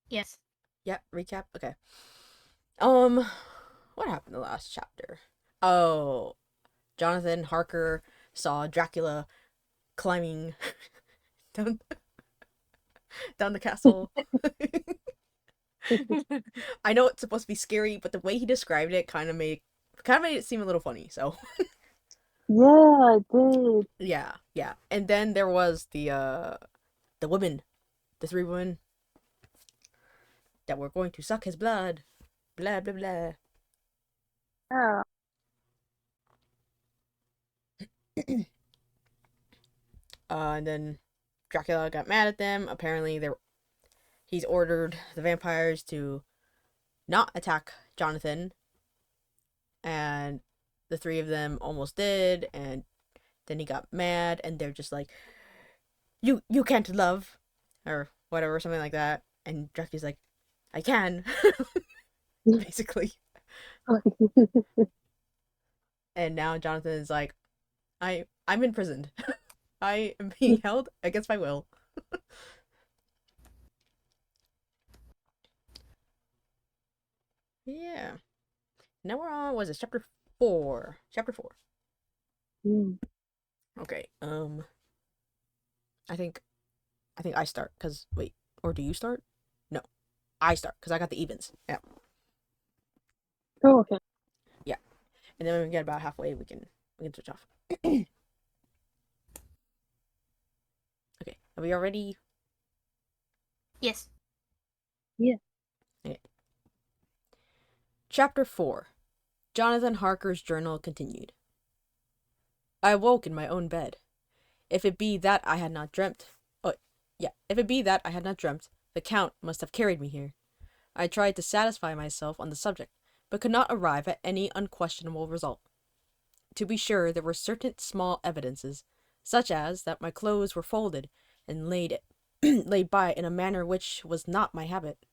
Yes. Yep, recap. Okay. Um, what happened in the last chapter? Oh, Jonathan Harker saw Dracula climbing down down the castle. I know it's supposed to be scary, but the way he described it kind of made it seem a little funny. So Yeah, I did. yeah, yeah. And then there was the women, the three women that were going to suck his blood. Blah blah blah. Yeah. And then Dracula got mad at them. Apparently, he's ordered the vampires to not attack Jonathan, and the three of them almost did. And then he got mad, and they're just like, "You can't love," or whatever, something like that. And Dracula's like, "I can," basically. And now Jonathan is like, I'm imprisoned. I am being held against my will. Yeah. Now we're on, was it chapter 4? Chapter 4. Mm. Okay. I think I think I start cuz wait, or do you start? No. I start cuz I got the evens. Yeah. Oh, okay. Yeah. And then when we get about halfway, we can switch off. Okay. Are we already? Yes. Yeah. Okay. Chapter 4. Jonathan Harker's journal continued. I awoke in my own bed. If it be that I had not dreamt, oh, yeah, if it be that I had not dreamt, the Count must have carried me here. I tried to satisfy myself on the subject, but could not arrive at any unquestionable result. To be sure, there were certain small evidences, such as that my clothes were folded and laid laid by in a manner which was not my habit.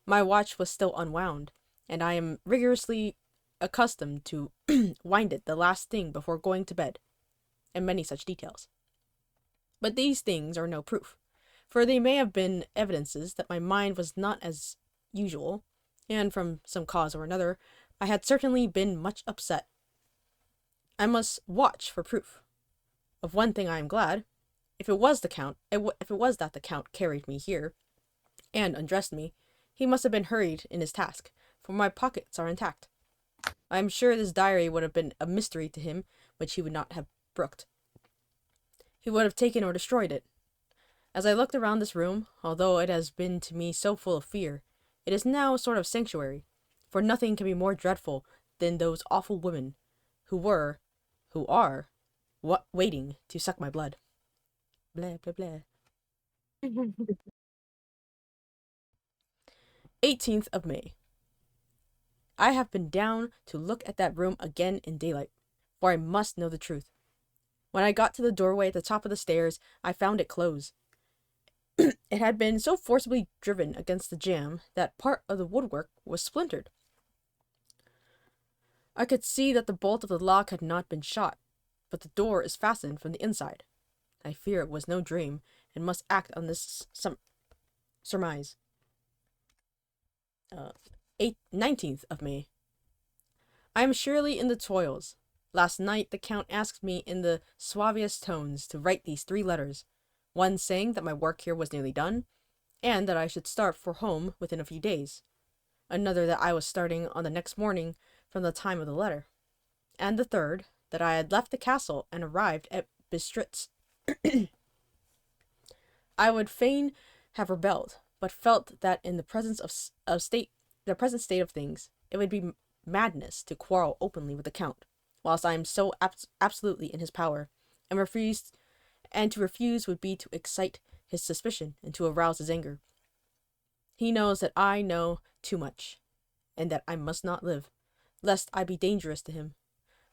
My watch was still unwound, and I am rigorously accustomed to wind it the last thing before going to bed, and many such details. But these things are no proof, for they may have been evidences that my mind was not as usual, and from some cause or another, I had certainly been much upset. I must watch for proof. Of one thing I am glad. If it was the Count, if it was that the Count carried me here and undressed me, he must have been hurried in his task, for my pockets are intact. I am sure this diary would have been a mystery to him which he would not have brooked. He would have taken or destroyed it. As I looked around this room, although it has been to me so full of fear, it is now a sort of sanctuary, for nothing can be more dreadful than those awful women who were, who are, waiting to suck my blood. Blah, blah, blah. 18th of May. I have been down to look at that room again in daylight, for I must know the truth. When I got to the doorway at the top of the stairs, I found it closed. It had been so forcibly driven against the jamb that part of the woodwork was splintered. I could see that the bolt of the lock had not been shot, but the door is fastened from the inside. I fear it was no dream, and must act on this surmise. 19th of May. I am surely in the toils. Last night the Count asked me in the suavest tones to write these 3 letters, one saying that my work here was nearly done, and that I should start for home within a few days, another that I was starting on the next morning from the time of the letter, and the third that I had left the castle and arrived at Bistritz. I would fain have rebelled, but felt that in the present state of things, it would be madness to quarrel openly with the Count, whilst I am so absolutely in his power, and to refuse would be to excite his suspicion and to arouse his anger. He knows that I know too much, and that I must not live, lest I be dangerous to him.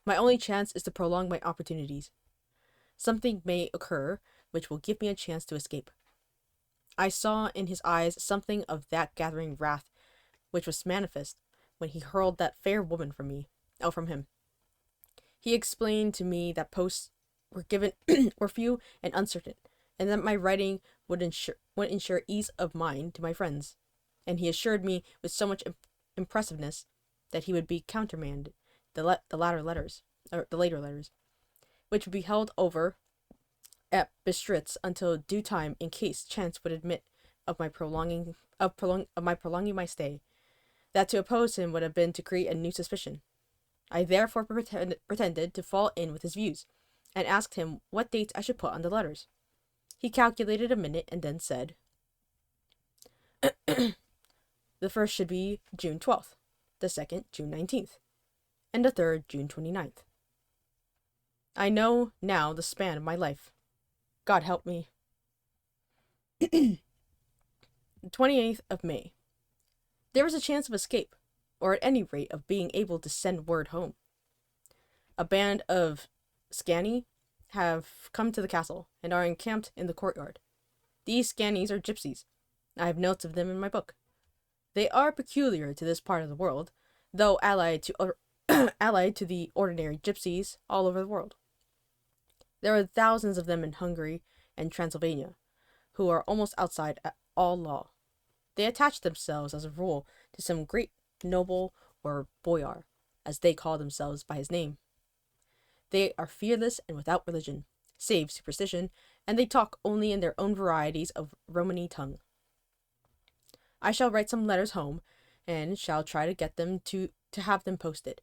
My only chance is to prolong my opportunities. Something may occur which will give me a chance to escape. I saw in his eyes something of that gathering wrath which was manifest when he hurled that fair woman from me, from him. He explained to me that posts were given were few and uncertain, and that my writing would ensure ease of mind to my friends. and he assured me with so much impressiveness that he would be countermanded the latter letters, or the later letters, which would be held over at Bistritz until due time, in case chance would admit of my prolonging my stay. That to oppose him would have been to create a new suspicion. I therefore pretended to fall in with his views, and asked him what dates I should put on the letters. He calculated a minute and then said, "The first should be June 12th, the second June 19th, and the third June 29th. I know now the span of my life. God help me." The 28th of May. There was a chance of escape, or at any rate of being able to send word home. A band of Scani have come to the castle, and are encamped in the courtyard. These Scanis are gypsies. I have notes of them in my book. They are peculiar to this part of the world, though allied to the ordinary gypsies all over the world. There are thousands of them in Hungary and Transylvania, who are almost outside all law. They attach themselves, as a rule, to some great noble or boyar, as they call themselves by his name. They are fearless and without religion, save superstition, and they talk only in their own varieties of Romany tongue. I shall write some letters home, and shall try to get them to have them posted.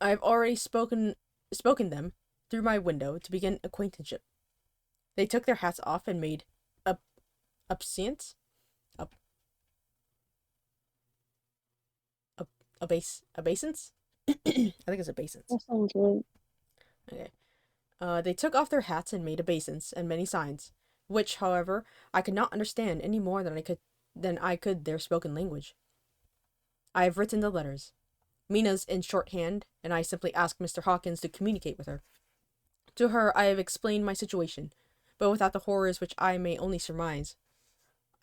I have already spoken them through my window to begin acquaintanceship. They took their hats off and made obeisance. Obeisance? I think it's obeisance. That sounds right. Okay. They took off their hats and made obeisance and many signs, which, however, I could not understand any more than I could their spoken language. I have written the letters. Mina's in shorthand, and I simply asked Mr. Hawkins to communicate with her. To her I have explained my situation, but without the horrors which I may only surmise.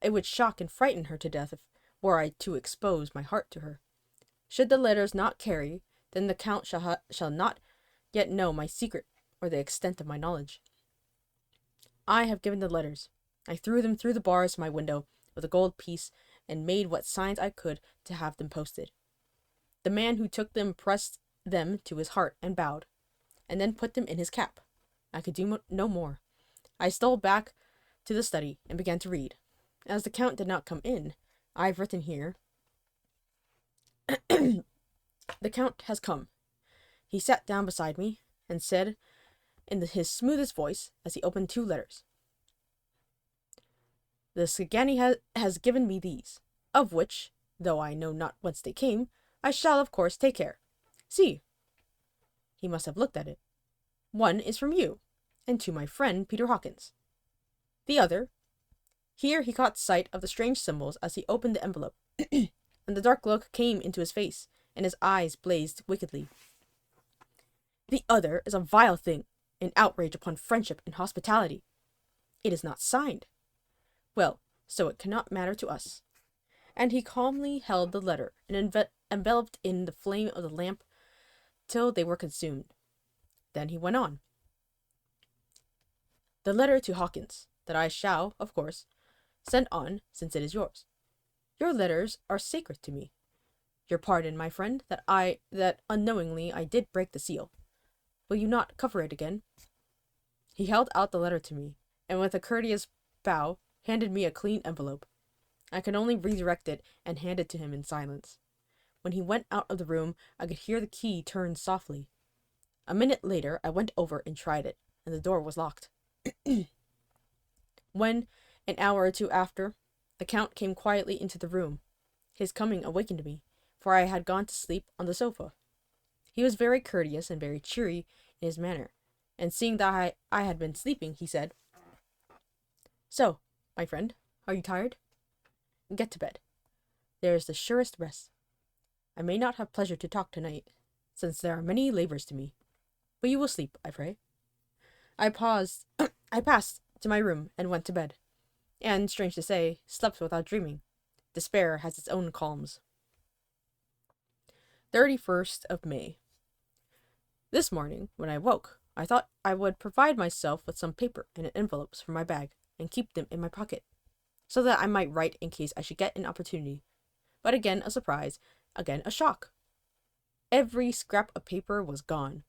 It would shock and frighten her to death were I to expose my heart to her. Should the letters not carry, then the Count shall not yet know my secret or the extent of my knowledge. I have given the letters. I threw them through the bars of my window with a gold piece, and made what signs I could to have them posted. The man who took them pressed them to his heart and bowed, and then put them in his cap. I could do no more. I stole back to the study and began to read. As the Count did not come in, I have written here, "The Count has come." He sat down beside me, and said in his smoothest voice, as he opened two letters, "The Szgany has given me these, of which, though I know not whence they came, I shall of course take care. See." He must have looked at it. "One is from you, and to my friend Peter Hawkins. The other—" Here he caught sight of the strange symbols as he opened the envelope, and the dark look came into his face, and his eyes blazed wickedly. "The other is a vile thing, an outrage upon friendship and hospitality. It is not signed. Well, so it cannot matter to us." And he calmly held the letter and enveloped in the flame of the lamp till they were consumed. Then he went on. "The letter to Hawkins, that I shall, of course, send on, since it is yours. Your letters are sacred to me. Your pardon, my friend, that unknowingly I did break the seal. Will you not cover it again?" He held out the letter to me, and with a courteous bow handed me a clean envelope. I could only redirect it and hand it to him in silence. When he went out of the room, I could hear the key turn softly. A minute later I went over and tried it, and the door was locked. When, an hour or two after, the Count came quietly into the room, his coming awakened me, for I had gone to sleep on the sofa. He was very courteous and very cheery in his manner, and seeing that I had been sleeping, he said, "So, my friend, are you tired? Get to bed. There is the surest rest. I may not have pleasure to talk tonight, since there are many labors to me, but you will sleep, I pray." I passed to my room and went to bed, and, strange to say, slept without dreaming. Despair has its own calms. 31st of May. This morning, when I woke, I thought I would provide myself with some paper and envelopes from my bag, and keep them in my pocket. so that I might write in case I should get an opportunity. But again, a surprise, again, a shock. Every scrap of paper was gone,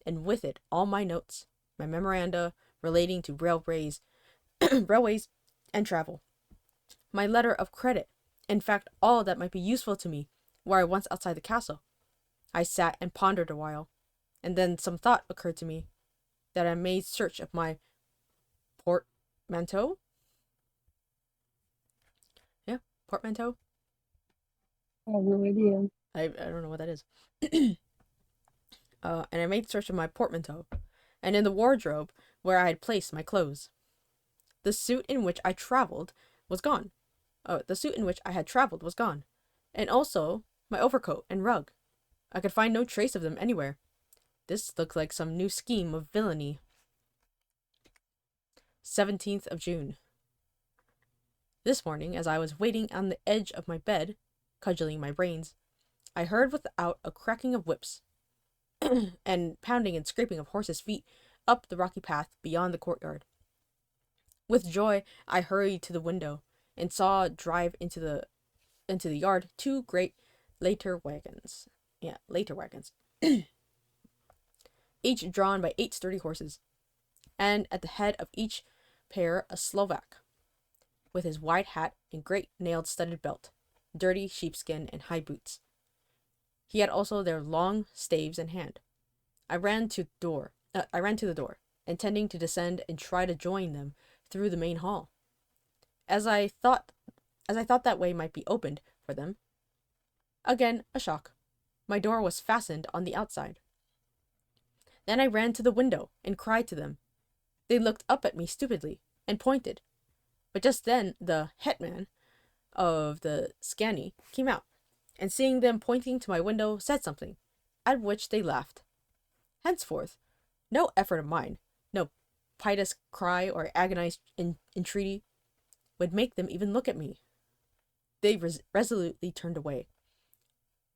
and with it all my notes, my memoranda relating to railways and travel, my letter of credit, in fact, all that might be useful to me were I once outside the castle. I sat and pondered a while, and then some thought occurred to me that I made search of my portmanteau. Yeah, portmanteau. I have no idea. I don't know what that is. And I made search of my portmanteau, and in the wardrobe where I had placed my clothes. The suit in which I traveled was gone. The suit in which I had traveled was gone, and also my overcoat and rug. I could find no trace of them anywhere. This looked like some new scheme of villainy. 17th of June. This morning, as I was waiting on the edge of my bed, cudgeling my brains, I heard without a cracking of whips, and pounding and scraping of horses' feet up the rocky path beyond the courtyard. With joy, I hurried to the window, and saw drive into the yard two great later wagons. Each drawn by 8 sturdy horses, and at the head of each pair a Slovak, with his wide hat and great nailed studded belt, dirty sheepskin and high boots. He had also their long staves in hand. I ran to the door, intending to descend and try to join them through the main hall. As I thought that way might be opened for them, again a shock. My door was fastened on the outside. Then I ran to the window and cried to them. They looked up at me stupidly and pointed. But just then the hetman of the Scanie came out, and seeing them pointing to my window, said something, at which they laughed. Henceforth, no effort of mine, no piteous cry or agonized entreaty, would make them even look at me. They resolutely turned away.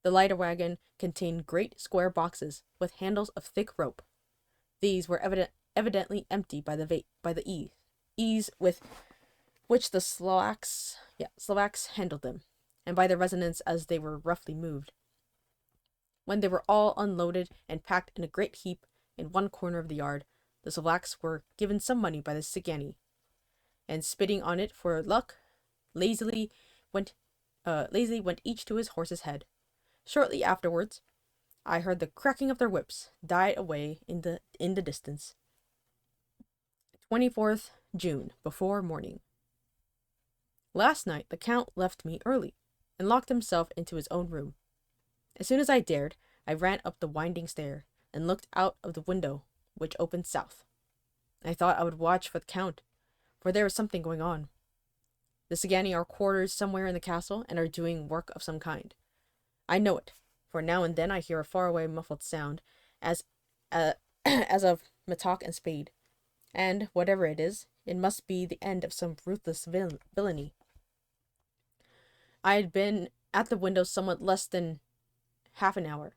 The lighter wagon contained great square boxes with handles of thick rope. These were evidently empty by the ease with which the Slovaks handled them, and by the resonance as they were roughly moved. When they were all unloaded and packed in a great heap in one corner of the yard, the Slovaks were given some money by the Cigani, and spitting on it for luck, lazily went each to his horse's head. Shortly afterwards, I heard the cracking of their whips die away in the distance. 24th June, before morning. Last night the Count left me early, and locked himself into his own room. As soon as I dared, I ran up the winding stair, and looked out of the window, which opened south. I thought I would watch for the Count, for there was something going on. The Cigani are quartered somewhere in the castle, and are doing work of some kind. I know it, for now and then I hear a faraway muffled sound, as of mattock and spade, and, whatever it is, it must be the end of some ruthless villainy. I had been at the window somewhat less than half an hour,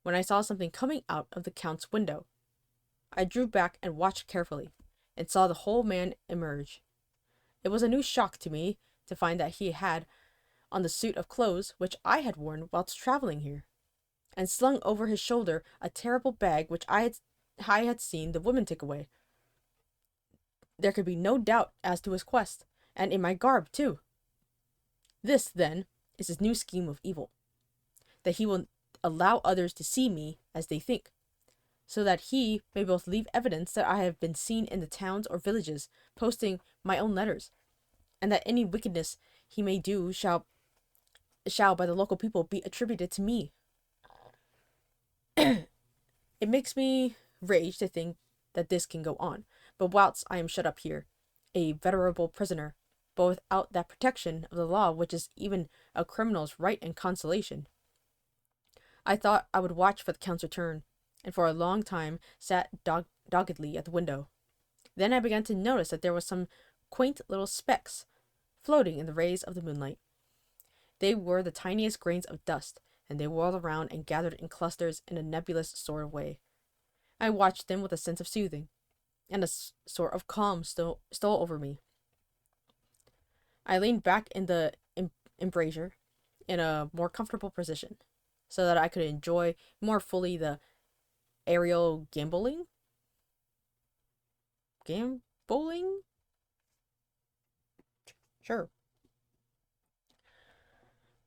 when I saw something coming out of the Count's window. I drew back and watched carefully, and saw the whole man emerge. It was a new shock to me to find that he had on the suit of clothes which I had worn whilst travelling here, and slung over his shoulder a terrible bag which I had seen the woman take away. There could be no doubt as to his quest, and in my garb too. This, then, is his new scheme of evil, that he will allow others to see me as they think, so that he may both leave evidence that I have been seen in the towns or villages posting my own letters, and that any wickedness he may do shall by the local people be attributed to me. It makes me rage to think that this can go on, but whilst I am shut up here, a venerable prisoner, but without that protection of the law which is even a criminal's right and consolation. I thought I would watch for the Count's return, and for a long time sat doggedly at the window. Then I began to notice that there were some quaint little specks floating in the rays of the moonlight. They were the tiniest grains of dust, and they whirled around and gathered in clusters in a nebulous sort of way. I watched them with a sense of soothing, and a sort of calm stole over me. I leaned back in the embrasure in a more comfortable position so that I could enjoy more fully the aerial gambling? Gambling? Sure.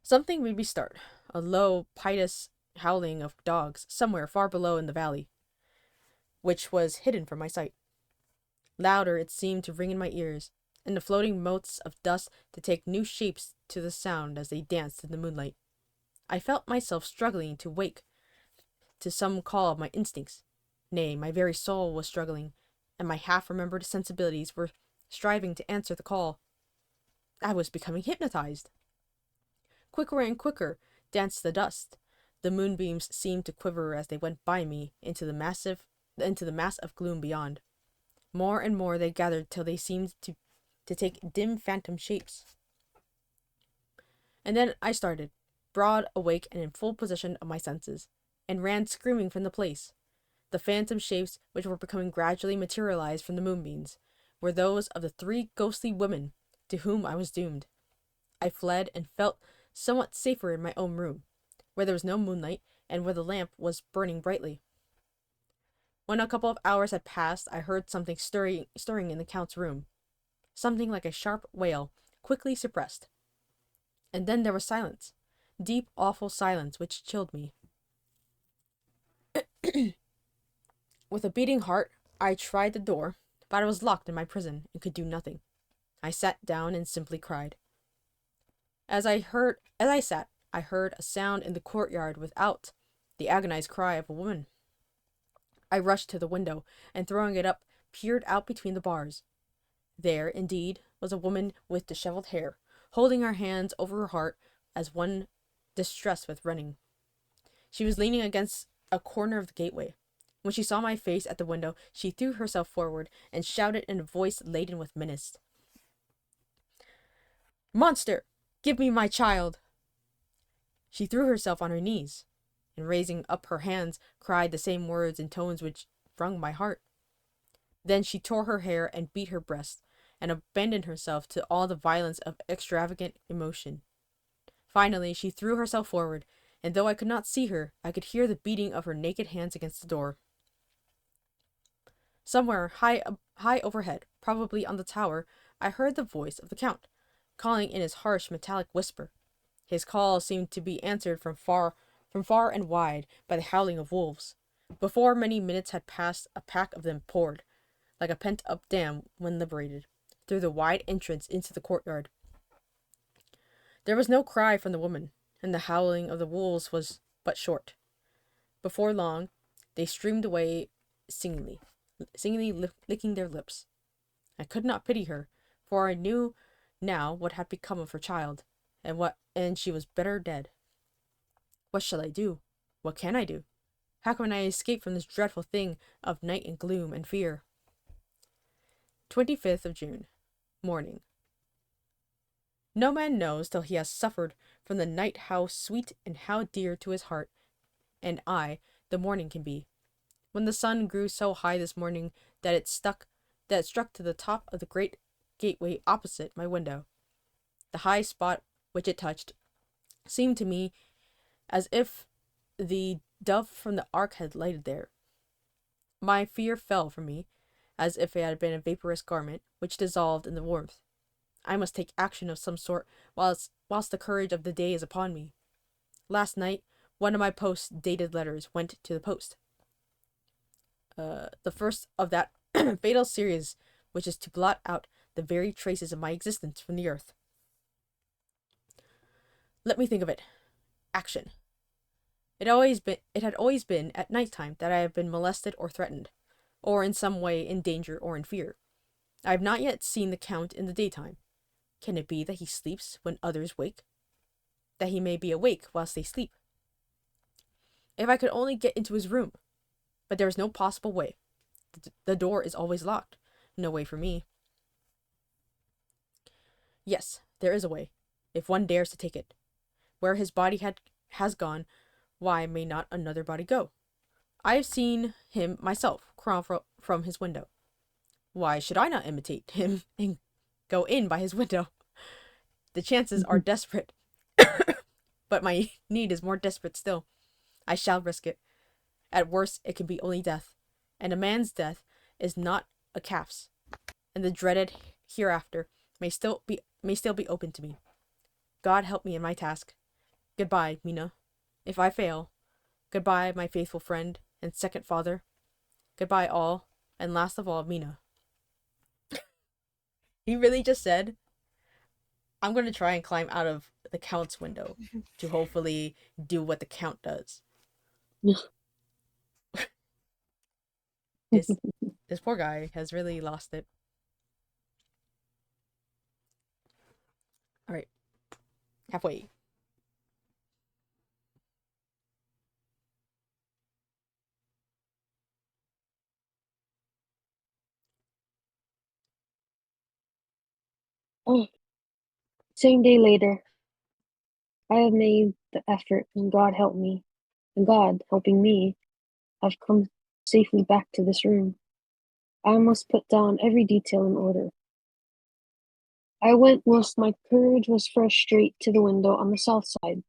Something made me start. A low, piteous howling of dogs somewhere far below in the valley, which was hidden from my sight. Louder it seemed to ring in my ears, and the floating motes of dust to take new shapes to the sound as they danced in the moonlight. I felt myself struggling to wake to some call of my instincts. Nay, my very soul was struggling, and my half-remembered sensibilities were striving to answer the call. I was becoming hypnotized. Quicker and quicker danced the dust. The moonbeams seemed to quiver as they went by me into the mass of gloom beyond. More and more they gathered till they seemed to take dim phantom shapes. And then I started, broad awake and in full possession of my senses, and ran screaming from the place. The phantom shapes which were becoming gradually materialized from the moonbeams were those of the 3 ghostly women to whom I was doomed. I fled and felt somewhat safer in my own room, where there was no moonlight and where the lamp was burning brightly. When a couple of hours had passed, I heard something stirring in the Count's room. Something like a sharp wail, quickly suppressed. And then there was silence. Deep, awful silence which chilled me. With a beating heart, I tried the door, but I was locked in my prison and could do nothing. I sat down and simply cried. As I sat, I heard a sound in the courtyard without, the agonized cry of a woman. I rushed to the window, and throwing it up, peered out between the bars. There, indeed, was a woman with disheveled hair, holding her hands over her heart as one distressed with running. She was leaning against a corner of the gateway. When she saw my face at the window, she threw herself forward and shouted in a voice laden with menace. "Monster! Give me my child!" She threw herself on her knees, and raising up her hands, cried the same words in tones which wrung my heart. Then she tore her hair and beat her breast, and abandoned herself to all the violence of extravagant emotion. Finally, she threw herself forward, and though I could not see her, I could hear the beating of her naked hands against the door. Somewhere high overhead, probably on the tower, I heard the voice of the Count, calling in his harsh metallic whisper. His call seemed to be answered from far and wide by the howling of wolves. Before many minutes had passed, a pack of them poured, like a pent-up dam when liberated, through the wide entrance into the courtyard. There was no cry from the woman, and the howling of the wolves was but short. Before long, they streamed away singingly licking their lips. I could not pity her, for I knew now what had become of her child, and she was better dead. What shall I do? What can I do? How can I escape from this dreadful thing of night and gloom and fear? 25th of June. Morning. No man knows till he has suffered from the night how sweet and how dear to his heart and eye the morning can be. When the sun grew so high this morning that it struck to the top of the great gateway opposite my window, the high spot which it touched seemed to me as if the dove from the ark had lighted there. My fear fell from me, as if it had been a vaporous garment, which dissolved in the warmth. I must take action of some sort whilst the courage of the day is upon me. Last night, one of my post-dated letters went to the post. The first of that fatal series which is to blot out the very traces of my existence from the earth. Let me think of it. Action. It had always been at night time that I have been molested or threatened, or in some way in danger or in fear. I have not yet seen the Count in the daytime. Can it be that he sleeps when others wake? That he may be awake whilst they sleep? If I could only get into his room! But there is no possible way. The door is always locked. No way for me. Yes, there is a way, if one dares to take it. Where his body has gone, why may not another body go? I have seen him myself crawl from his window. Why should I not imitate him and go in by his window? The chances are desperate. But my need is more desperate still. I shall risk it. At worst, it can be only death. And a man's death is not a calf's. And the dreaded hereafter may still be open to me. God help me in my task. Goodbye, Mina. If I fail, goodbye, my faithful friend and second father. Goodbye, all, and last of all, Mina. He really just said, I'm going to try and climb out of the Count's window to hopefully do what the Count does. This poor guy has really lost it. Alright. Halfway. Oh, same day later, I have made the effort, and God help me. And God, helping me, I've come safely back to this room. I must put down every detail in order. I went whilst my courage was fresh straight to the window on the south side.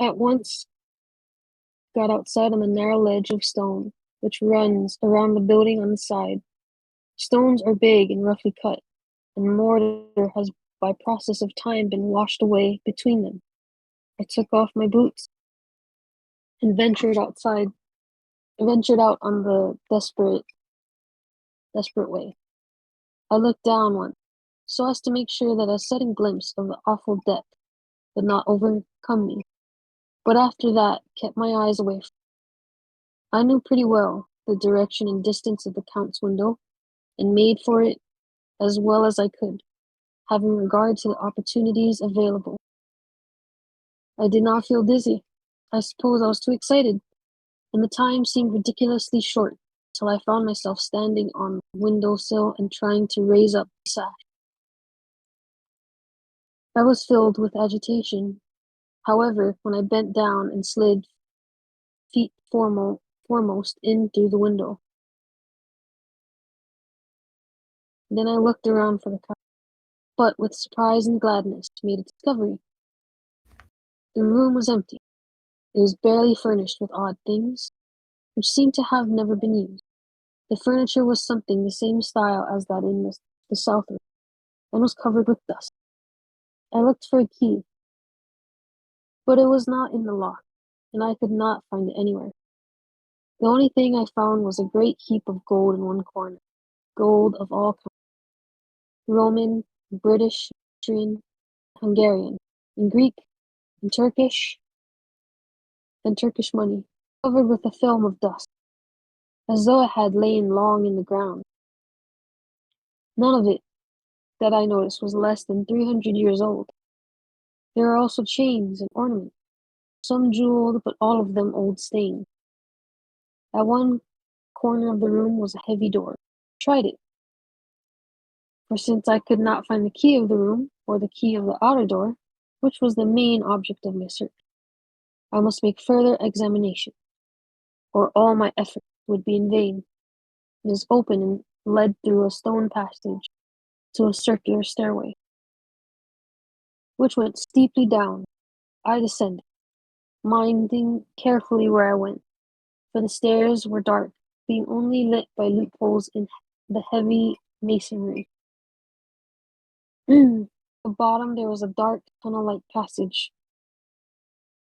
At once got outside on the narrow ledge of stone which runs around the building on the side. Stones are big and roughly cut, and mortar has by process of time been washed away between them. I took off my boots and ventured out on the desperate way. I looked down once, so as to make sure that a sudden glimpse of the awful depth would not overcome me, but after that kept my eyes away. I knew pretty well the direction and distance of the Count's window, and made for it as well as I could, having regard to the opportunities available. I did not feel dizzy. I suppose I was too excited, and the time seemed ridiculously short till I found myself standing on the window sill and trying to raise up the sash. I was filled with agitation, however, when I bent down and slid feet foremost in through the window. Then I looked around for the car, but with surprise and gladness made a discovery. The room was empty. It was barely furnished with odd things, which seemed to have never been used. The furniture was something the same style as that in the south room, and was covered with dust. I looked for a key, but it was not in the lock, and I could not find it anywhere. The only thing I found was a great heap of gold in one corner, gold of all kinds, Roman, British, Austrian, Hungarian, and Greek, and Turkish money, covered with a film of dust, as though it had lain long in the ground. None of it, that I noticed, was less than 300 years old. There are also chains and ornaments, some jeweled, but all of them old-stained. At one corner of the room was a heavy door. I tried it, for since I could not find the key of the room, or the key of the outer door, which was the main object of my search, I must make further examination, or all my efforts would be in vain. It is open and led through a stone passage to a circular stairway, which went steeply down. I descended, minding carefully where I went, for the stairs were dark, being only lit by loopholes in the heavy masonry. At the bottom there was a dark tunnel-like passage,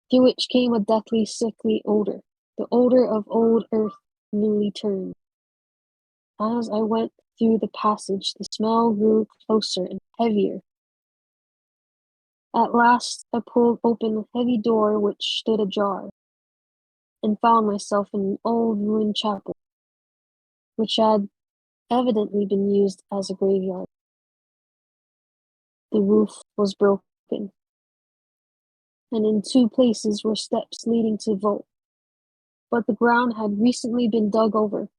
through which came a deathly, sickly odor, the odor of old earth newly turned. As I went through the passage, the smell grew closer and heavier. At last I pulled open a heavy door which stood ajar, and found myself in an old ruined chapel, which had evidently been used as a graveyard. The roof was broken, and in two places were steps leading to the vault, but the ground had recently been dug over,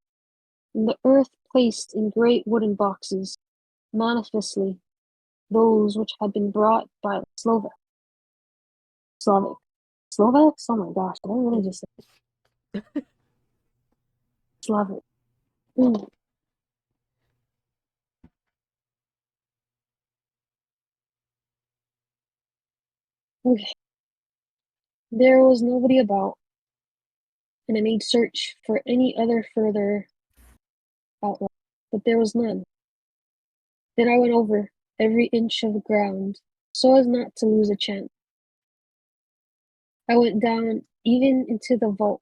and the earth placed in great wooden boxes, manifestly those which had been brought by Slavic. Slovaks? Oh my gosh, did I really just say Slavic? Mm. Okay. There was nobody about, and I made search for any other further outlet, but there was none. Then I went over every inch of the ground so as not to lose a chance. I went down even into the vault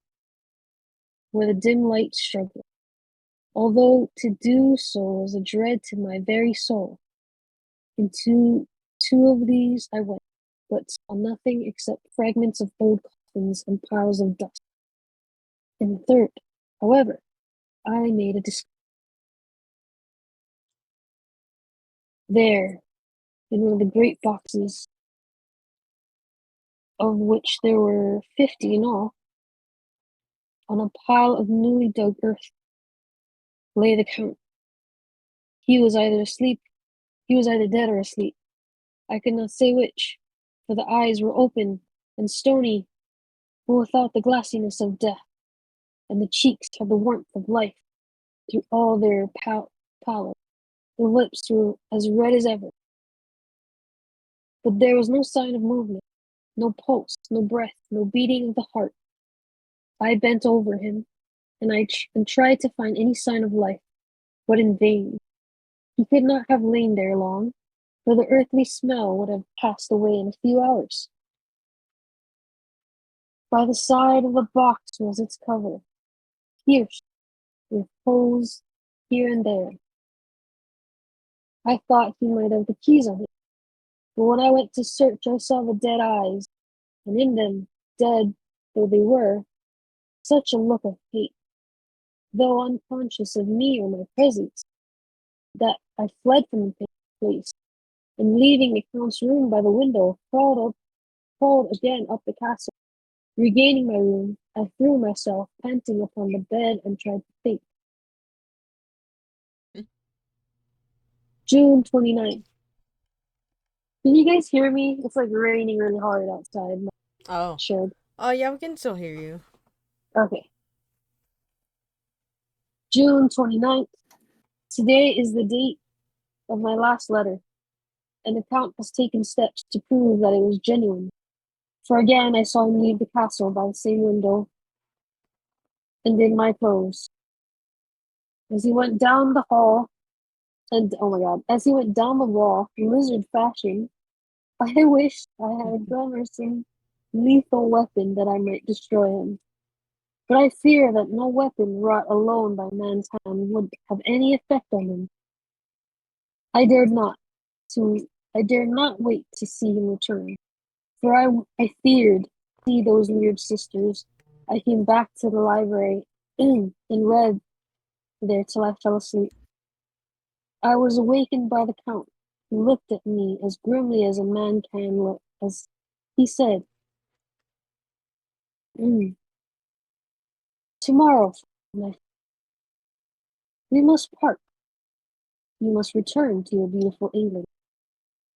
where the dim light struggled, although to do so was a dread to my very soul. Into two of these I went, but saw nothing except fragments of old coffins and piles of dust. In the third, however, I made a discovery. There, in one of the great boxes, of which there were 50 in all, on a pile of newly dug earth, lay the Count. He was either dead or asleep. I could not say which, for the eyes were open and stony, but without the glassiness of death, and the cheeks had the warmth of life through all their pallor. The lips were as red as ever, but there was no sign of movement, no pulse, no breath, no beating of the heart. I bent over him, and tried to find any sign of life, but in vain. He could not have lain there long, for the earthly smell would have passed away in a few hours. By the side of the box was its cover, pierced with holes here and there. I thought he might have the keys on it, but when I went to search, I saw the dead eyes, and in them, dead though they were, such a look of hate, though unconscious of me or my presence, that I fled from the place, and leaving the Count's room by the window, crawled again up the castle. Regaining my room, I threw myself panting upon the bed and tried to think. June 29th. Can you guys hear me? It's like raining really hard outside. Oh. Sure. Oh, yeah, we can still hear you. Okay. June 29th. Today is the date of my last letter, and the Count has taken steps to prove that it was genuine. For again I saw him leave the castle by the same window, and in my clothes. As he went down the hall, and oh my god, as he went down the wall, lizard fashion, I wished I had a gun or some lethal weapon that I might destroy him. But I fear that no weapon wrought alone by man's hand would have any effect on him. I dared not I dared not wait to see him return, for I feared to see those weird sisters. I came back to the library and read there till I fell asleep. I was awakened by the Count, who looked at me as grimly as a man can look, as he said, "Tomorrow, we must part. You must return to your beautiful England.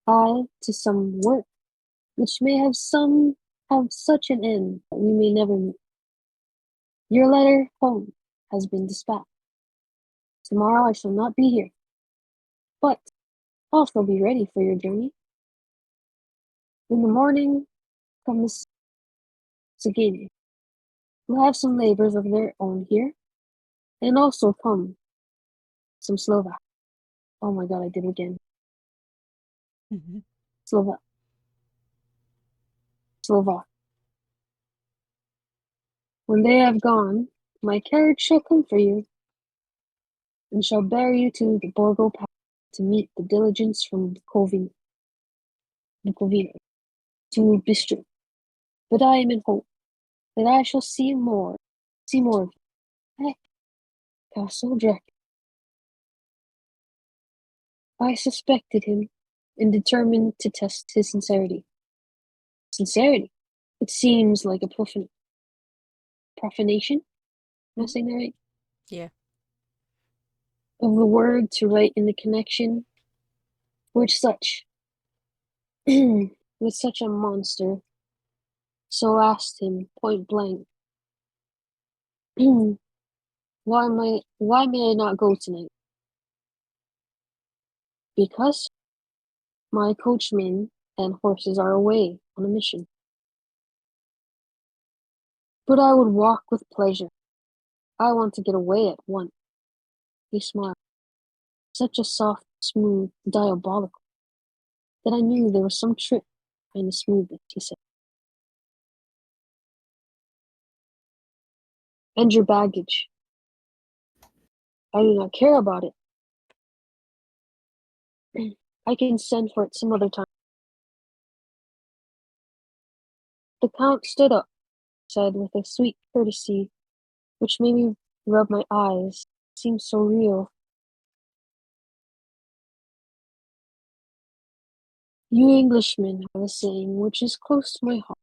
I to some work which may have such an end that we may never meet. Your letter home has been dispatched. Tomorrow I shall not be here, but I'll still be ready for your journey. In the morning come the Sagini, who have some labors of their own here, and also come some Slovak. Oh my god, I did it again. Slovak. Slovak. When they have gone, my carriage shall come for you, and shall bear you to the Borgo Pass to meet the diligence from Bukovina to Bistro. But I am in hope that I shall see more of you. Castle Drake. I suspected him and determined to test his sincerity. Sincerity? It seems like a profanation? Am I saying that right? Yeah. Of the word to write in the connection with such with such a monster. So asked him point blank, why may I not go tonight? Because my coachman and horses are away on a mission. But I would walk with pleasure. I want to get away at once. He smiled, such a soft, smooth, diabolical, that I knew there was some trick behind the smoothness, he said. And your baggage. I do not care about it. I can send for it some other time. The Count stood up, said with a sweet courtesy which made me rub my eyes. It seemed so real. You Englishmen have a saying which is close to my heart,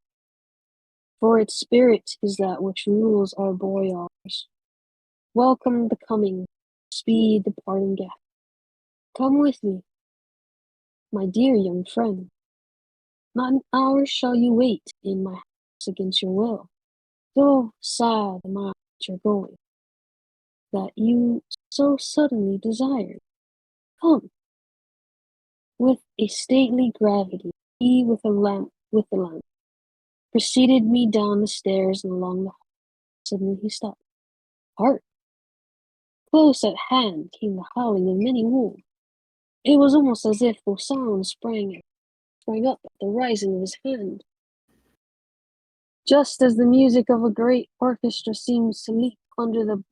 for its spirit is that which rules our boyars. Welcome the coming, speed the parting guest. Come with me, my dear young friend. Not an hour shall you wait in my house against your will. So sad am I at your going, that you so suddenly desired. Come. With a stately gravity, he with the lamp, preceded me down the stairs and along the hall. Suddenly he stopped. Hark! Close at hand came the howling of many wolves. It was almost as if those sounds sprang up at the rising of his hand. Just as the music of a great orchestra seems to leap under the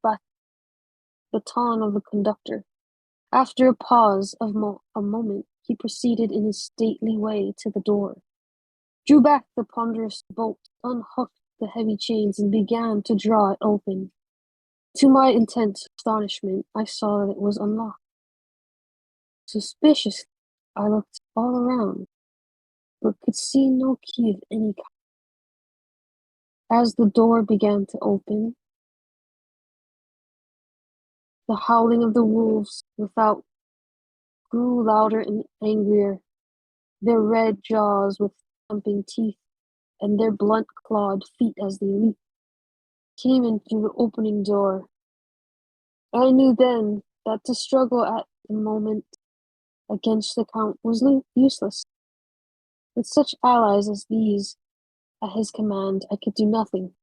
baton of the conductor. After a pause of a moment, he proceeded in his stately way to the door, drew back the ponderous bolt, unhooked the heavy chains, and began to draw it open. To my intense astonishment, I saw that it was unlocked. Suspiciously, I looked all around, but could see no key of any kind. As the door began to open, the howling of the wolves without grew louder and angrier, their red jaws with thumping teeth, and their blunt-clawed feet as they leaped, came in through the opening door. I knew then that to struggle at the moment against the Count was useless. With such allies as these at his command, I could do nothing.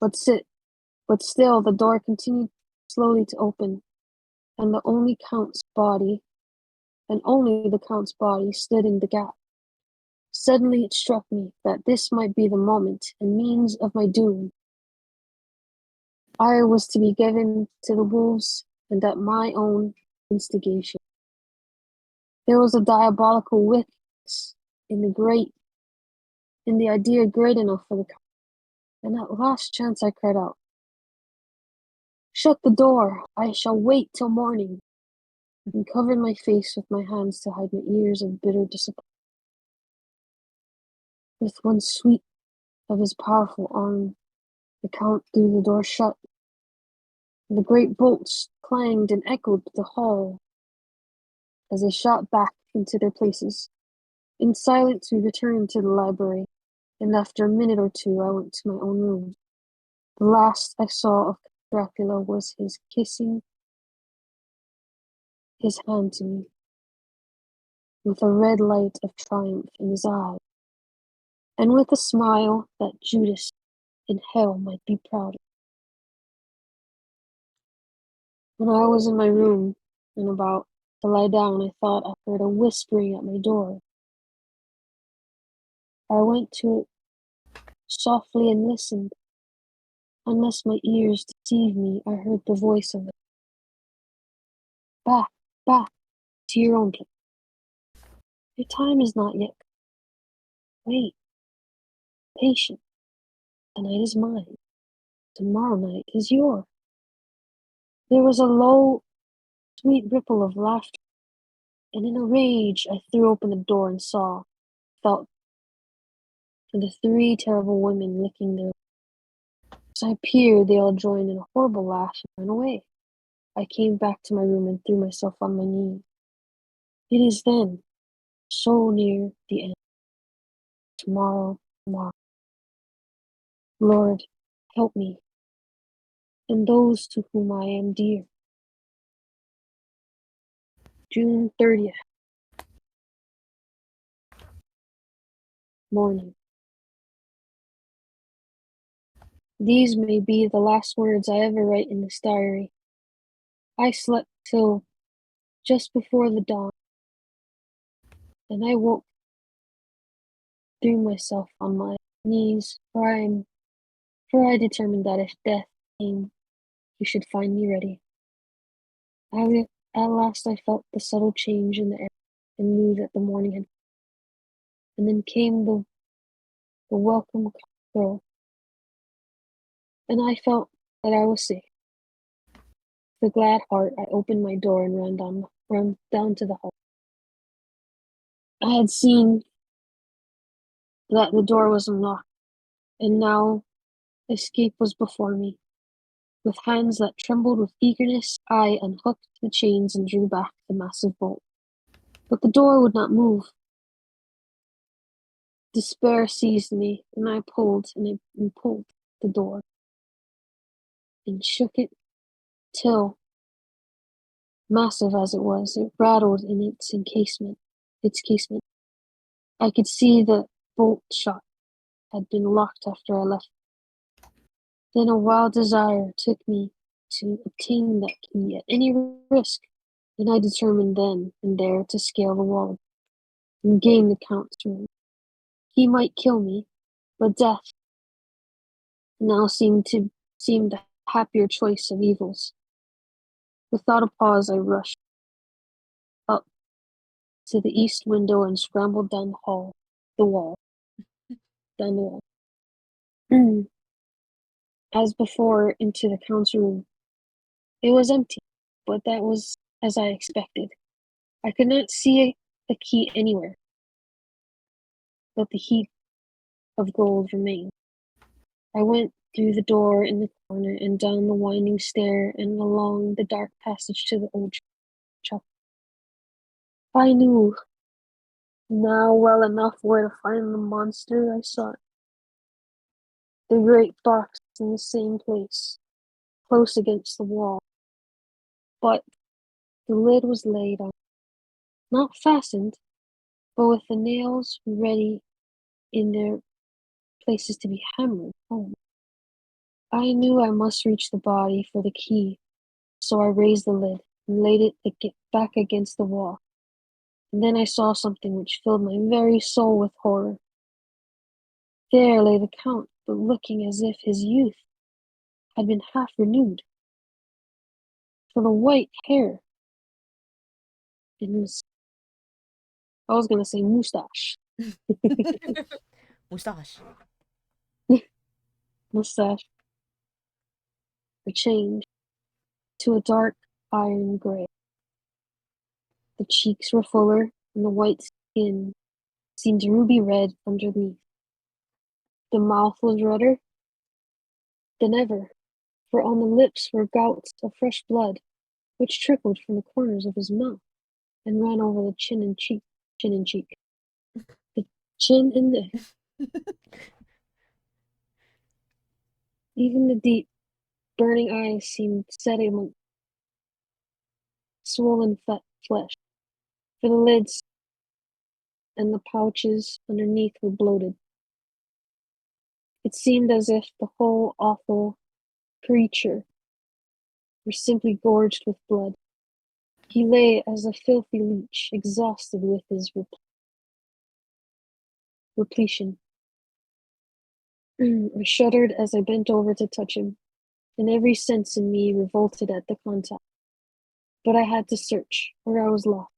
But still the door continued slowly to open, and only the Count's body stood in the gap. Suddenly it struck me that this might be the moment and means of my doom. I was to be given to the wolves, and at my own instigation. There was a diabolical wickedness in the idea great enough for the Count, and at last chance I cried out, "Shut the door! I shall wait till morning," and covered my face with my hands to hide my ears of bitter disappointment. With one sweep of his powerful arm, the Count threw the door shut, and the great bolts clanged and echoed the hall as they shot back into their places. In silence we returned to the library, and after a minute or two I went to my own room. The last I saw of Dracula was his kissing his hand to me, with a red light of triumph in his eye, and with a smile that Judas in hell might be proud of. When I was in my room and about to lie down, I thought I heard a whispering at my door. I went to it softly and listened. Unless my ears deceived me, I heard the voice of it. Back, back, to your own place. Your time is not yet come. Wait, patient. Tonight is mine. Tomorrow night is yours. There was a low, sweet ripple of laughter, and in a rage I threw open the door and felt the three terrible women licking their lips. As I peered, they all joined in a horrible laugh and ran away. I came back to my room and threw myself on my knees. It is then, so near the end. Tomorrow. Lord, help me, and those to whom I am dear. June 30th. morning. These may be the last words I ever write in this diary. I slept till just before the dawn, and I woke, threw myself on my knees, for I determined that if death came, he should find me ready. At last I felt the subtle change in the air and knew that the morning had come. And then came the welcome crow, and I felt that I was safe. With a glad heart, I opened my door and ran down to the hall. I had seen that the door was unlocked, and now escape was before me. With hands that trembled with eagerness, I unhooked the chains and drew back the massive bolt. But the door would not move. Despair seized me, and I pulled the door and shook it till, massive as it was, it rattled in its casement. I could see the bolt shot had been locked after I left. Then a wild desire took me to obtain that key at any risk, and I determined then and there to scale the wall and gain the Count's room. He might kill me, but death now seemed the happier choice of evils. Without a pause, I rushed up to the east window and scrambled down the wall. As before, into the Count's room. It was empty, but that was as I expected. I could not see a key anywhere, but the heap of gold remained. I went through the door in the corner and down the winding stair and along the dark passage to the old chapel. I knew now well enough where to find the monster I sought. The great box in the same place, close against the wall. But the lid was laid on, not fastened, but with the nails ready in their places to be hammered home. I knew I must reach the body for the key, so I raised the lid and laid it back against the wall. And then I saw something which filled my very soul with horror. There lay the Count, but looking as if his youth had been half renewed. For the white hair and his, I was gonna say mustache. Mustache. Mustache were changed to a dark iron gray. The cheeks were fuller, and the white skin seemed ruby red underneath. The mouth was redder than ever, for on the lips were gouts of fresh blood, which trickled from the corners of his mouth and ran over the chin and cheek. The chin and neck. Even the deep, burning eyes seemed set among swollen flesh, for the lids and the pouches underneath were bloated. It seemed as if the whole awful creature were simply gorged with blood. He lay as a filthy leech, exhausted with his repletion. I shuddered as I bent over to touch him, and every sense in me revolted at the contact. But I had to search, or I was lost.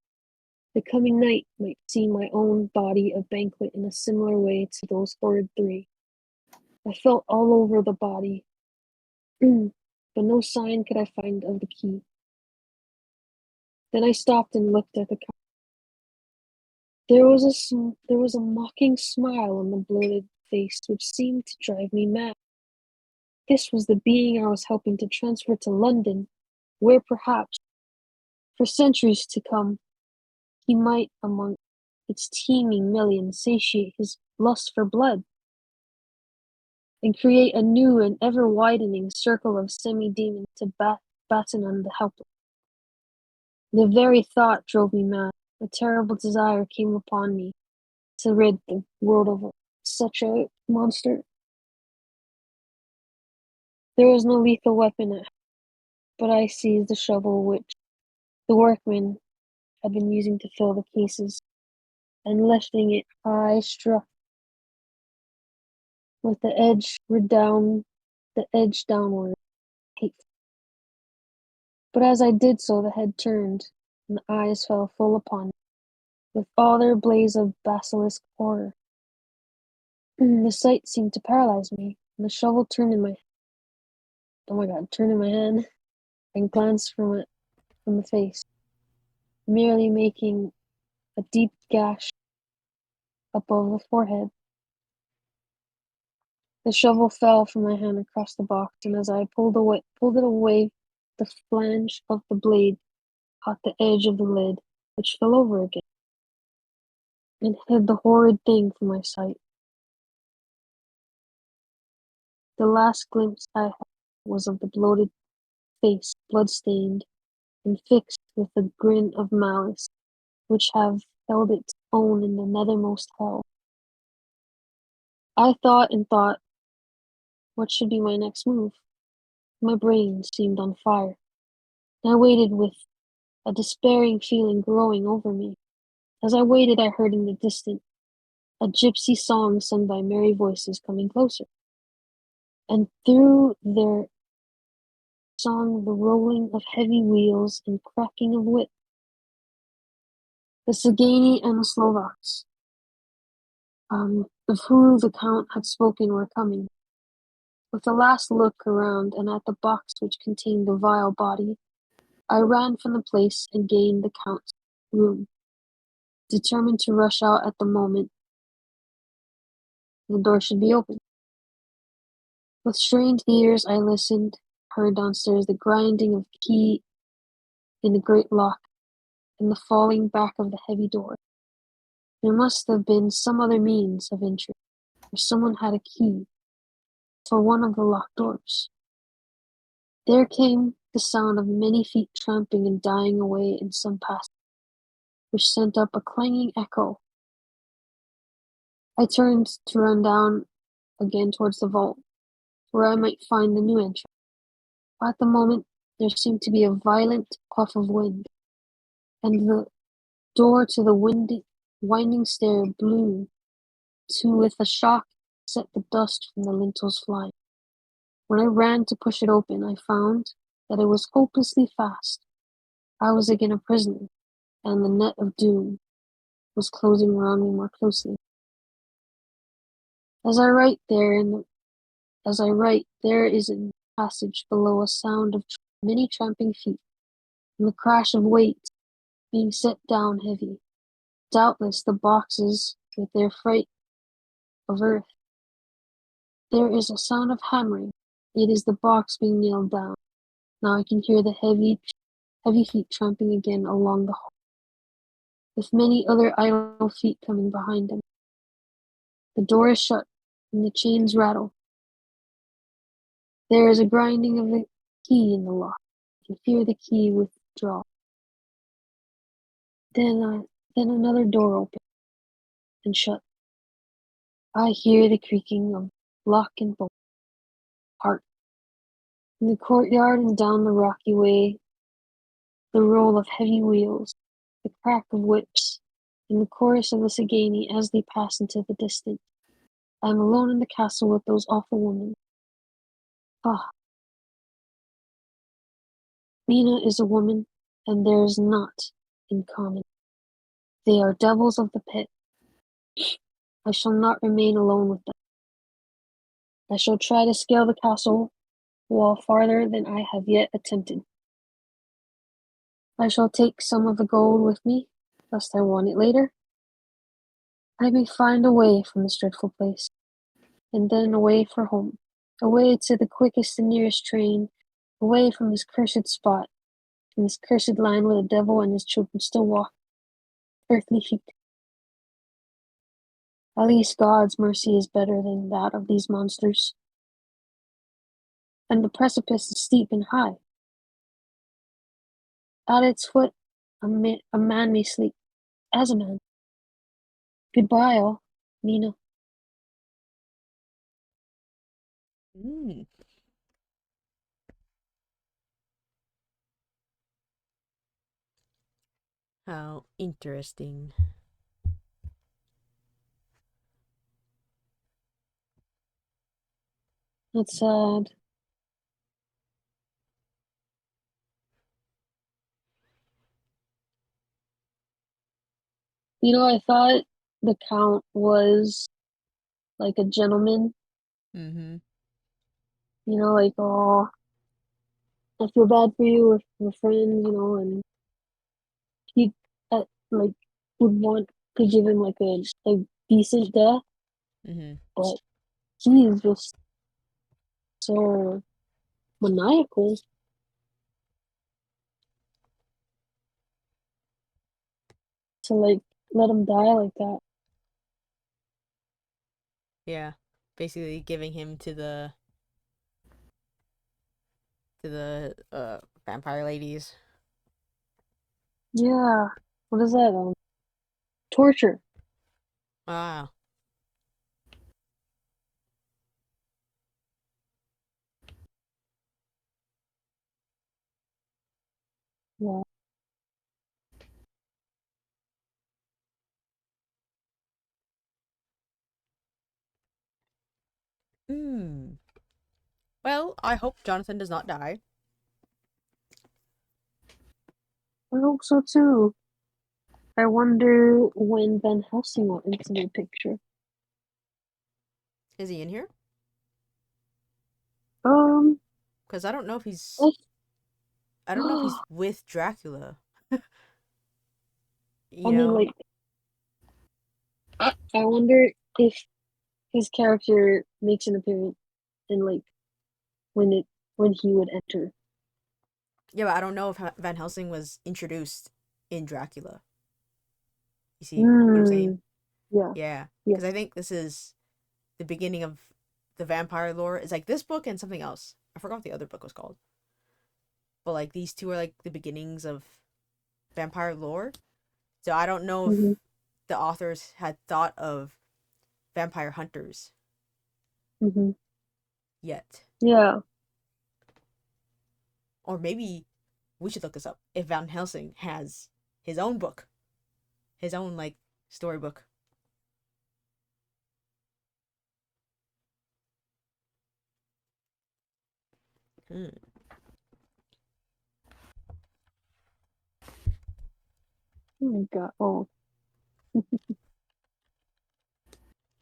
The coming night might see my own body a banquet in a similar way to those horrid three. I felt all over the body, but no sign could I find of the key. Then I stopped and looked at the Count. There was a mocking smile on the bloated face which seemed to drive me mad. This was the being I was helping to transfer to London, where perhaps, for centuries to come, he might, among its teeming millions, satiate his lust for blood, and create a new and ever-widening circle of semi-demons to batten on the helpless. The very thought drove me mad. A terrible desire came upon me to rid the world of such a monster. There was no lethal weapon at hand, but I seized the shovel which the workmen had been using to fill the cases, and lifting it I struck with the edge downward. But as I did so, the head turned, and the eyes fell full upon me, with all their blaze of basilisk horror. The sight seemed to paralyze me, and the shovel turned in my hand, and glanced from it from the face, merely making a deep gash above the forehead. The shovel fell from my hand across the box, and as I pulled it away, the flange of the blade caught the edge of the lid, which fell over again, and hid the horrid thing from my sight. The last glimpse I had was of the bloated face, blood-stained, and fixed with a grin of malice, which have held its own in the nethermost hell. I thought and thought, what should be my next move? My brain seemed on fire, and I waited with a despairing feeling growing over me. As I waited, I heard in the distance a gypsy song sung by merry voices coming closer, and through their song the rolling of heavy wheels and cracking of whips. The Sagueni and the Slovaks, of whom the Count had spoken, were coming. With a last look around and at the box which contained the vile body, I ran from the place and gained the Count's room, determined to rush out at the moment the door should be opened. With strained ears I listened, heard downstairs the grinding of the key in the great lock, and the falling back of the heavy door. There must have been some other means of entry, or someone had a key for one of the locked doors. There came the sound of many feet tramping and dying away in some passage, which sent up a clanging echo. I turned to run down again towards the vault, where I might find the new entrance. At the moment there seemed to be a violent puff of wind, and the door to the winding stair blew to with a shock set the dust from the lintels flying. When I ran to push it open, I found that it was hopelessly fast. I was again a prisoner, and the net of doom was closing round me more closely. As I write, there is in the passage below a sound of many tramping feet, and the crash of weights being set down heavy. Doubtless the boxes with their freight of earth. There is a sound of hammering. It is the box being nailed down. Now I can hear the heavy feet tramping again along the hall, with many other idle feet coming behind them. The door is shut, and the chains rattle. There is a grinding of the key in the lock. I can hear the key withdraw. Then another door opens and shut. I hear the creaking of lock and bolt. Hark! In the courtyard and down the rocky way, the roll of heavy wheels, the crack of whips, and the chorus of the Sagueni as they pass into the distance. I am alone in the castle with those awful women. Ah! Mina is a woman, and there is naught in common. They are devils of the pit. I shall not remain alone with them. I shall try to scale the castle wall farther than I have yet attempted. I shall take some of the gold with me, lest I want it later. I may find a way from this dreadful place, and then away for home, away to the quickest and nearest train, away from this cursed spot, from this cursed land where the devil and his children still walk earthly feet. At least God's mercy is better than that of these monsters. And the precipice is steep and high. At its foot a man may sleep, as a man. Goodbye all, Mina. Mm, how interesting. That's sad. I thought the Count was like a gentleman. Mm-hmm. Like, oh, I feel bad for you if we're friends, and he like would want to give him like a decent death, Mm-hmm. but he's just so maniacal to like let him die like that. Yeah. Basically giving him to the vampire ladies. Yeah. What is that? Torture. Ah. Yeah. Hmm. Well, I hope Jonathan does not die. I hope so too. I wonder when Van Helsing went into the picture. Is he in here? Um, Because I don't know if he's I, I don't know if he's with Dracula. I You mean, know? like, I wonder if his character makes an appearance and like when it when he would enter. Yeah, but I don't know if Van Helsing was introduced in Dracula. You see what I'm saying? Hmm. Yeah. Yeah. Yeah. Because I think this is the beginning of the vampire lore. It's like this book and something else. I forgot what the other book was called. But like these two are like the beginnings of vampire lore. So I don't know if Mm-hmm. the authors had thought of vampire hunters Mm-hmm. yet. Yeah. Or maybe we should look this up. If Van Helsing has his own book, his own like storybook. Hmm. Oh my God. Oh.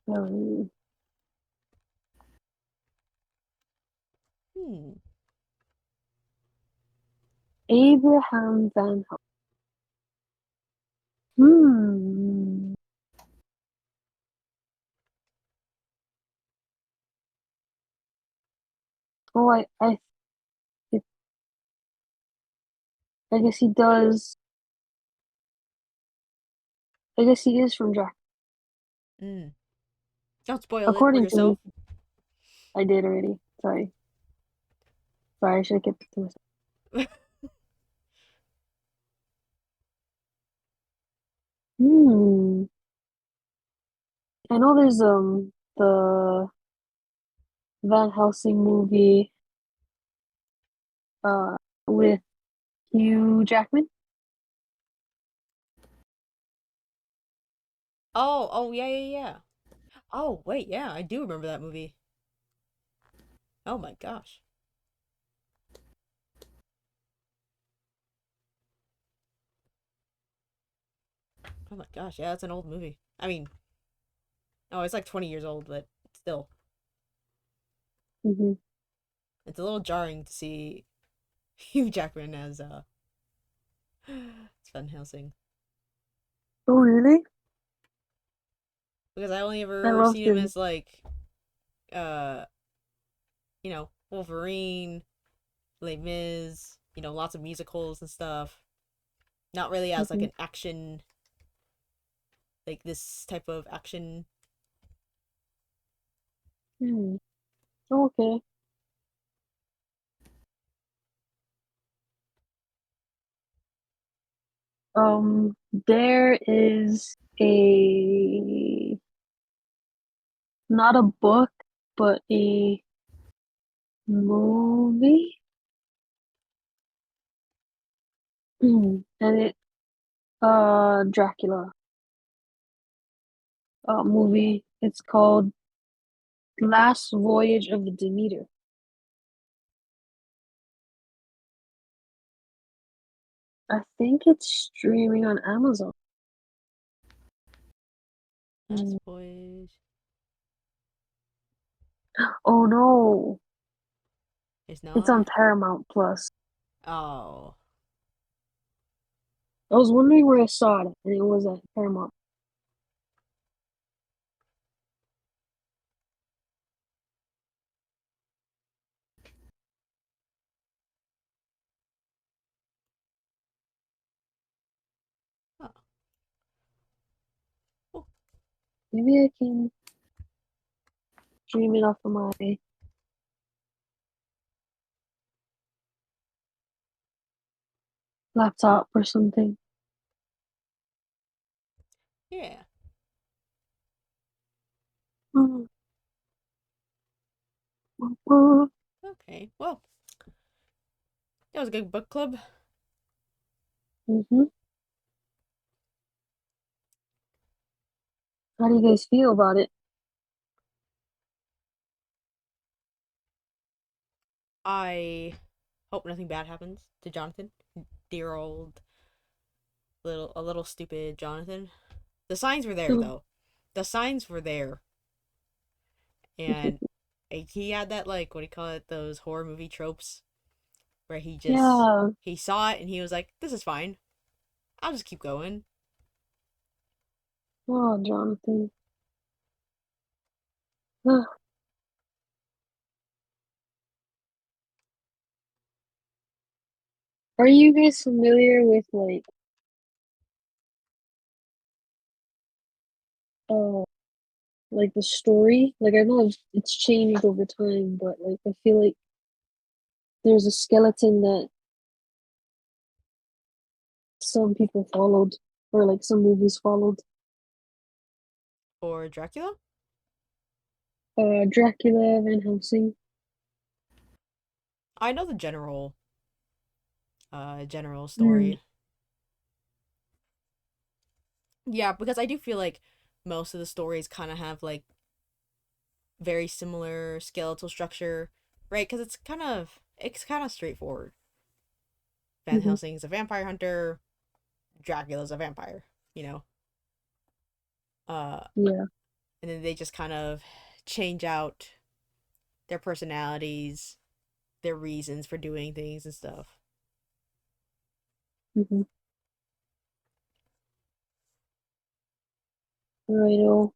Um, Hmm. Abraham Van Helsing. Hmm. Oh, I guess he does. I guess he is from Drac. Hmm. Don't spoil it for According to yourself. Wiki. I did already. Sorry. Sorry, I should have kept it to myself. Hmm. I know there's the Van Helsing movie uh with Hugh Jackman. Oh, yeah, yeah, yeah. Oh, wait, yeah, I do remember that movie. Oh my gosh. Oh my gosh, yeah, that's an old movie. I mean, oh, it's like 20 years old, but still. Mm-hmm. It's a little jarring to see Hugh Jackman as Van Helsing. Oh, really? Because I only I ever loved seen him him. as like uh Wolverine, Les Mis, lots of musicals and stuff. Not really as like Mm-hmm. an action, like this type of action. Hmm. Okay. There is a not a book, but a movie. And it Dracula movie. It's called Last Voyage of the Demeter. I think it's streaming on Amazon. Last voyage. Oh no, It's it's on not. Paramount Plus. Oh. I was wondering where I saw it, and it was at Paramount. Oh. Oh. Maybe I can stream it off of my laptop or something. Yeah. Mm-hmm. Okay. Well, that was a good book club. How do you guys feel about it? I hope nothing bad happens to Jonathan. Dear old a little stupid Jonathan. The signs were there though. The signs were there. And he had that, like, what do you call it, those horror movie tropes where Yeah. he saw it and he was like, this is fine. I'll just keep going. Oh, Jonathan. Are you guys familiar with uh like the story? Like I know it's changed over time, but like I feel like there's a skeleton that some people followed, or like some movies followed. For Dracula? Dracula, Van Helsing. I know the general Mm. story. Yeah, because I do feel like most of the stories kind of have like very similar skeletal structure, right? Because it's kind of straightforward. Van Hmm. Helsing's a vampire hunter. Dracula's a vampire. You know. Uh, Yeah. and then they just kind of change out their personalities, their reasons for doing things and stuff. Hmm. Righto.